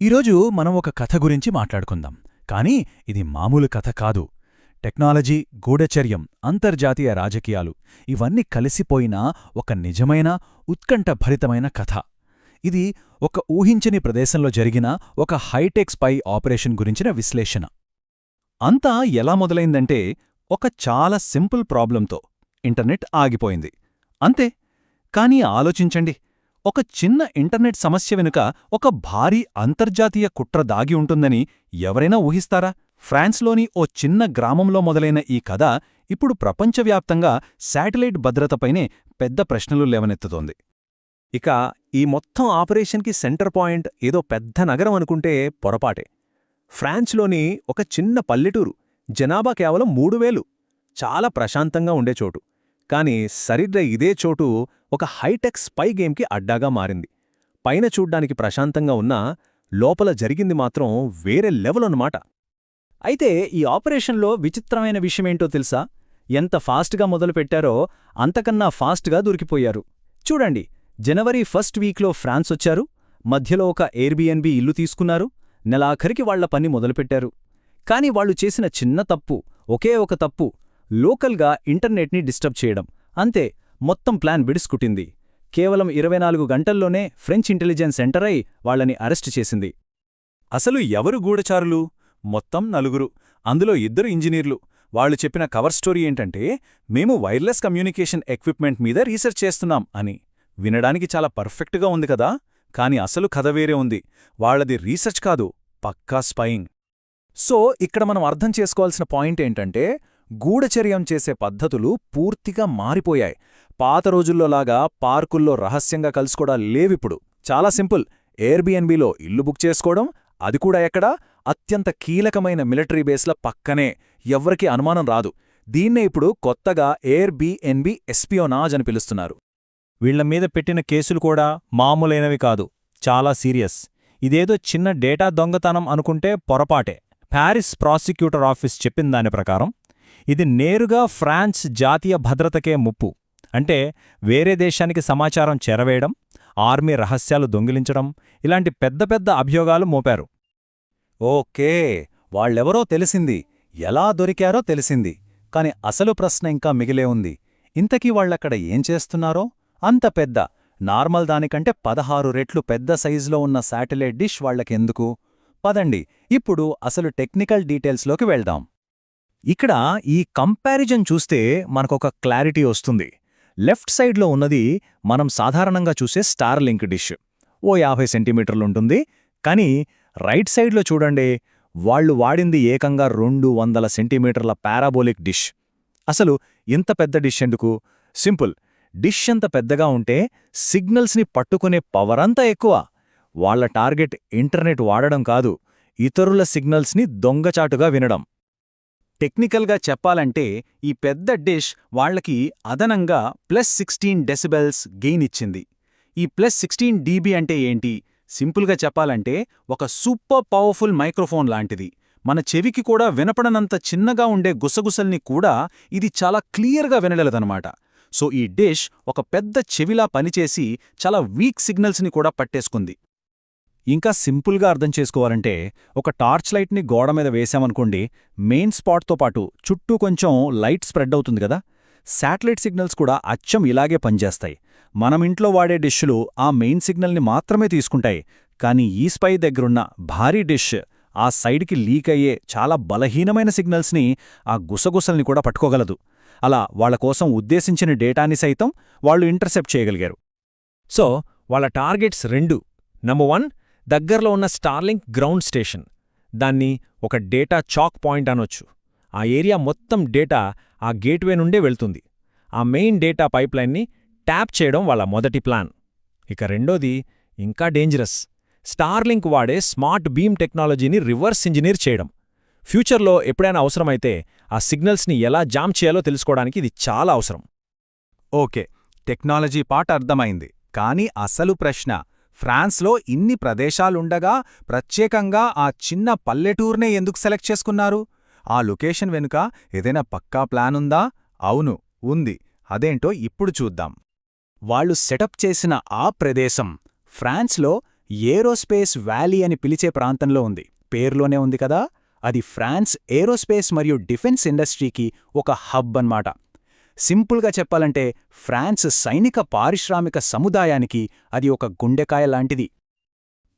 ఈరోజు మనం ఒక కథ గురించి మాట్లాడుకుందాం. కానీ ఇది మామూలు కథ కాదు. టెక్నాలజీ, గూఢచర్యం, అంతర్జాతీయ రాజకీయాలు ఇవన్నీ కలిసిపోయిన ఒక నిజమైన, ఉత్కంఠభరితమైన కథ. ఇది ఒక ఊహించని ప్రదేశంలో జరిగిన ఒక హైటెక్ స్పై ఆపరేషన్ గురించిన విశ్లేషణ. అంతా ఎలా మొదలైందంటే, ఒక చాలా సింపుల్ ప్రాబ్లంతో ఇంటర్నెట్ ఆగిపోయింది. అంతే. కానీ ఆలోచించండి, ఒక చిన్న ఇంటర్నెట్ సమస్య వెనుక ఒక భారీ అంతర్జాతీయ కుట్ర దాగి ఉంటుందని ఎవరైనా ఊహిస్తారా? ఫ్రాన్స్లోని ఓ చిన్న గ్రామంలో మొదలైన ఈ కథ ఇప్పుడు ప్రపంచవ్యాప్తంగా శాటిలైట్ భద్రతపైనే పెద్ద ప్రశ్నలు లేవనెత్తుతోంది. ఇక ఈ మొత్తం ఆపరేషన్కి సెంటర్ పాయింట్ ఏదో పెద్ద నగరం అనుకుంటే పొరపాటే. ఫ్రాన్స్లోని ఒక చిన్న పల్లెటూరు, జనాభా కేవలం 3000, చాలా ప్రశాంతంగా ఉండే చోటు. కాని సరిగ్గా ఇదే చోటు ఒక హైటెక్ స్పై గేమ్కి అడ్డాగా మారింది. పైన చూడ్డానికి ప్రశాంతంగా ఉన్నా లోపల జరిగింది మాత్రం వేరే లెవెల్ అన్నమాట. అయితే ఈ ఆపరేషన్లో విచిత్రమైన విషయమేంటో తెలుసా? ఎంత ఫాస్ట్గా మొదలుపెట్టారో అంతకన్నా ఫాస్ట్గా దొరికిపోయారు. చూడండి, జనవరి 1 వీక్లో ఫ్రాన్స్ వచ్చారు, మధ్యలో ఒక ఎయిర్బిఎన్బి ఇల్లు తీసుకున్నారు, నెలాఖరికి వాళ్ల పని మొదలుపెట్టారు. కాని వాళ్లు చేసిన చిన్న తప్పు, ఒకే ఒక తప్పు, లోకల్గా ఇంటర్నెట్ని డిస్టర్బ్ చేయడం. అంతే, మొత్తం ప్లాన్ బిడుసుకుట్టింది. కేవలం 24 గంటల్లోనే ఫ్రెంచ్ ఇంటెలిజెన్స్ ఎంటర్ అయి వాళ్లని అరెస్టు చేసింది. అసలు ఎవరు గూఢచారులు? మొత్తం 4. అందులో 2 ఇంజనీర్లు. వాళ్లు చెప్పిన కవర్ స్టోరీ ఏంటంటే, మేము వైర్లెస్ కమ్యూనికేషన్ ఎక్విప్మెంట్ మీద రీసెర్చ్ చేస్తున్నాం అని. వినడానికి చాలా పర్ఫెక్ట్గా ఉంది కదా. కాని అసలు కథ వేరే ఉంది. వాళ్లది రీసెర్చ్ కాదు, పక్కా స్పైయింగ్. సో ఇక్కడ మనం అర్థం చేసుకోవాల్సిన పాయింట్ ఏంటంటే, గూఢచర్యం చేసే పద్ధతులు పూర్తిగా మారిపోయాయి. పాత రోజుల్లోలాగా పార్కుల్లో రహస్యంగా కలుసుకోవడాలు లేవిప్పుడు. చాలా సింపుల్. ఎయిర్బిఎన్బిలో ఇల్లు బుక్ చేసుకోవడం, అది కూడా ఎక్కడా? అత్యంత కీలకమైన మిలిటరీ బేస్ల పక్కనే. ఎవ్వరికీ అనుమానం రాదు. దీన్నే ఇప్పుడు కొత్తగా ఎయిర్బిఎన్బి ఎస్పియోనాజ్ అని పిలుస్తున్నారు. వీళ్లమీద పెట్టిన కేసులు కూడా మామూలైనవి కాదు, చాలా సీరియస్. ఇదేదో చిన్న డేటా దొంగతనం అనుకుంటే పొరపాటే. ప్యారిస్ ప్రాసిక్యూటర్ ఆఫీస్ చెప్పిన దాని ప్రకారం ఇది నేరుగా ఫ్రాన్స్ జాతీయ భద్రతకే ముప్పు. అంటే వేరే దేశానికి సమాచారం చేరవేయడం, ఆర్మీ రహస్యాలు దొంగిలించడం, ఇలాంటి పెద్ద పెద్ద అభియోగాలు మోపారు. ఓకే, వాళ్ళెవరో తెలిసింది, ఎలా దొరికారో తెలిసింది. కాని అసలు ప్రశ్న ఇంకా మిగిలే ఉంది. ఇంతకీ వాళ్లక్కడ ఏం చేస్తున్నారో? అంత పెద్ద, నార్మల్ దానికంటే 16 రెట్లు పెద్ద సైజులో ఉన్న శాటిలైట్ డిష్ వాళ్లకెందుకు? పదండి, ఇప్పుడు అసలు టెక్నికల్ డీటెయిల్స్లోకి వెళ్దాం. ఇక్కడ ఈ కంపారిజన్ చూస్తే మనకొక క్లారిటీ వస్తుంది. లెఫ్ట్ సైడ్లో ఉన్నది మనం సాధారణంగా చూసే స్టార్లింక్ డిష్, ఓ 50 సెంటీమీటర్లుంటుంది. కానీ రైట్ సైడ్లో చూడండి, వాళ్లు వాడింది ఏకంగా 200 సెంటీమీటర్ల పారాబోలిక్ డిష్. అసలు ఇంత పెద్ద డిష్ ఎందుకు? సింపుల్. డిష్ అంత పెద్దగా ఉంటే సిగ్నల్స్ని పట్టుకునే పవరంతా ఎక్కువ. వాళ్ల టార్గెట్ ఇంటర్నెట్ వాడడం కాదు, ఇతరుల సిగ్నల్స్ని దొంగచాటుగా వినడం. టెక్నికల్గా చెప్పాలంటే ఈ పెద్ద డిష్ వాళ్లకి అదనంగా +16 డెసిబెల్స్ గెయిన్ ఇచ్చింది. ఈ +16 dB అంటే ఏంటి? సింపుల్గా చెప్పాలంటే ఒక సూపర్ పవర్ఫుల్ మైక్రోఫోన్ లాంటిది. మన చెవికి కూడా వినపడనంత చిన్నగా ఉండే గుసగుసల్ని కూడా ఇది చాలా క్లియర్గా వినగలదనమాట. సో ఈ డిష్ ఒక పెద్ద చెవిలా పనిచేసి చాలా వీక్ సిగ్నల్స్ని కూడా పట్టేసుకుంది. ఇంకా సింపుల్గా అర్థం చేసుకోవాలంటే, ఒక టార్చ్ లైట్ని గోడ మీద వేశామనుకోండి, మెయిన్ స్పాట్తో పాటు చుట్టూ కొంచెం లైట్ స్ప్రెడ్ అవుతుంది కదా. శాటిలైట్ సిగ్నల్స్ కూడా అచ్చం ఇలాగే పనిచేస్తాయి. మనం ఇంట్లో వాడే డిష్లు ఆ మెయిన్ సిగ్నల్ని మాత్రమే తీసుకుంటాయి. కానీ ఈ స్పై దగ్గరున్న భారీ డిష్ ఆ సైడ్కి లీక్ అయ్యే చాలా బలహీనమైన సిగ్నల్స్ని, ఆ గుసగుసల్ని కూడా పట్టుకోగలదు. అలా వాళ్ల కోసం ఉద్దేశించిన డేటాని సైతం వాళ్లు ఇంటర్సెప్ట్ చేయగలిగారు. సో వాళ్ళ టార్గెట్స్ 2. నంబర్ 1, దగ్గరలో ఉన్న స్టార్లింక్ గ్రౌండ్ స్టేషన్. దాన్ని ఒక డేటా చాక్ పాయింట్ అనొచ్చు. ఆ ఏరియా మొత్తం డేటా ఆ గేట్వే నుండే వెళ్తుంది. ఆ మెయిన్ డేటా పైప్లైన్ని ట్యాప్ చేయడం వాళ్ళ మొదటి ప్లాన్. ఇక రెండోది ఇంకా డేంజరస్. స్టార్లింక్ వాడే స్మార్ట్ బీమ్ టెక్నాలజీని రివర్స్ ఇంజనీర్ చేయడం. ఫ్యూచర్లో ఎప్పుడైనా అవసరమైతే ఆ సిగ్నల్స్ని ఎలా జామ్ చేయాలో తెలుసుకోవడానికి ఇది చాలా అవసరం. ఓకే, టెక్నాలజీ పార్ట్ అర్థమైంది. కానీ అసలు ప్రశ్న, ఫ్రాన్స్లో ఇన్ని ప్రదేశాలుండగా ప్రత్యేకంగా ఆ చిన్న పల్లెటూర్నే ఎందుకు సెలెక్ట్ చేసుకున్నారు? ఆ లొకేషన్ వెనుక ఏదైనా పక్కా ప్లానుందా? అవును, ఉంది. అదేంటో ఇప్పుడు చూద్దాం. వాళ్లు సెటప్ చేసిన ఆ ప్రదేశం ఫ్రాన్స్లో ఏరోస్పేస్ వ్యాలీ అని పిలిచే ప్రాంతంలో ఉంది. పేర్లోనే ఉంది కదా, అది ఫ్రాన్స్ ఏరోస్పేస్ మరియు డిఫెన్స్ ఇండస్ట్రీకి ఒక హబ్ అన్నమాట. సింపుల్గా చెప్పాలంటే ఫ్రాన్స్ సైనిక పారిశ్రామిక సముదాయానికి అది ఒక గుండెకాయ లాంటిది.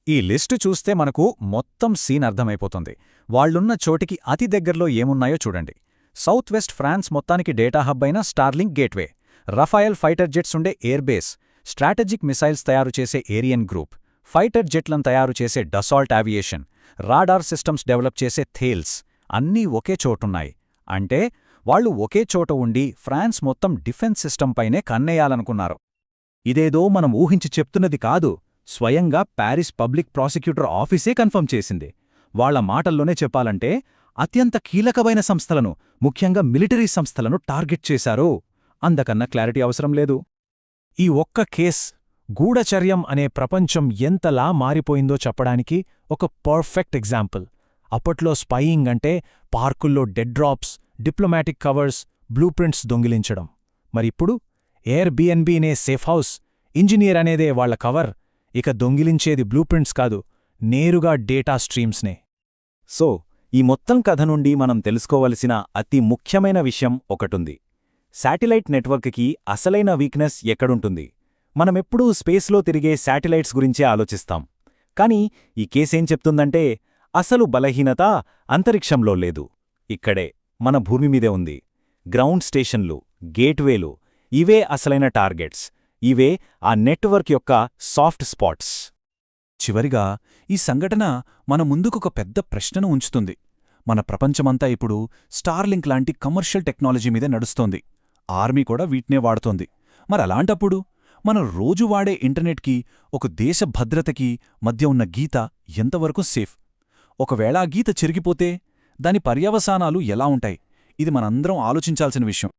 ఈ లిస్టు చూస్తే మనకు మొత్తం సీన్ అర్థమైపోతుంది. వాళ్లున్న చోటికి అతి దగ్గరలో ఏమున్నాయో చూడండి. సౌత్ వెస్ట్ ఫ్రాన్స్ మొత్తానికి డేటా హబ్ అయిన Starlink gateway, Raphael fighter jets ఉండే ఎయిర్బేస్, స్ట్రాటజిక్ మిసైల్స్ తయారు చేసే ఏరియన్ గ్రూప్, ఫైటర్ జెట్లను తయారు చేసే Dassault aviation, radar systems develop చేసే థేల్స్ అన్నీ ఒకే చోటున్నాయి. అంటే వాళ్లు ఒకే చోట ఉండి ఫ్రాన్స్ మొత్తం డిఫెన్స్ సిస్టమ్ పైనే కన్నేయాలనుకున్నారు. ఇదేదో మనం ఊహించి చెప్తున్నది కాదు, స్వయంగా ప్యారిస్ పబ్లిక్ ప్రాసిక్యూటర్ ఆఫీసే కన్ఫర్మ్ చేసింది. వాళ్ల మాటల్లోనే చెప్పాలంటే అత్యంత కీలకమైన సంస్థలను, ముఖ్యంగా మిలిటరీ సంస్థలను టార్గెట్ చేశారు. అందకన్నా క్లారిటీ అవసరం లేదు. ఈ ఒక్క కేస్ గూఢచర్యం అనే ప్రపంచం ఎంతలా మారిపోయిందో చెప్పడానికి ఒక పర్ఫెక్ట్ ఎగ్జాంపుల్. అప్పట్లో స్పైయింగ్ అంటే పార్కుల్లో dead drops, diplomatic covers, blue prints దొంగిలించడం. మరిప్పుడు ఎయిర్బిఎన్బినే సేఫ్ హౌస్, ఇంజనీర్ అనేదే వాళ్ల కవర్. ఇక దొంగిలించేది బ్లూ ప్రింట్స్ కాదు, నేరుగా డేటా స్ట్రీమ్స్నే. సో ఈ మొత్తం కథ నుండి మనం తెలుసుకోవలసిన అతి ముఖ్యమైన విషయం ఒకటుంది. శాటిలైట్ నెట్వర్క్కి అసలైన వీక్నెస్ ఎక్కడుంటుంది? మనమెప్పుడూ స్పేస్లో తిరిగే శాటిలైట్స్ గురించే ఆలోచిస్తాం. కానీ ఈ కేసేం చెప్తుందంటే అసలు బలహీనత అంతరిక్షంలో లేదు, ఇక్కడే మన భూమిమీదే ఉంది. గ్రౌండ్ స్టేషన్లు, గేట్వేలు ఇవే అసలైన టార్గెట్స్. ఇవే ఆ నెట్వర్క్ యొక్క సాఫ్ట్ స్పాట్స్. చివరిగా ఈ సంఘటన మన ముందుకొక పెద్ద ప్రశ్నను ఉంచుతుంది. మన ప్రపంచమంతా ఇప్పుడు స్టార్లింక్ లాంటి కమర్షియల్ టెక్నాలజీ మీదే నడుస్తోంది. ఆర్మీ కూడా వీటినే వాడుతోంది. మరలాంటప్పుడు మనం రోజు వాడే ఇంటర్నెట్కి, ఒక దేశ భద్రతకి మధ్య ఉన్న గీత ఎంతవరకు సేఫ్? ఒకవేళ ఆ గీత చెరిగిపోతే దాని పర్యవసానాలు ఎలా ఉంటాయి? ఇది మనందరం ఆలోచించాల్సిన విషయం.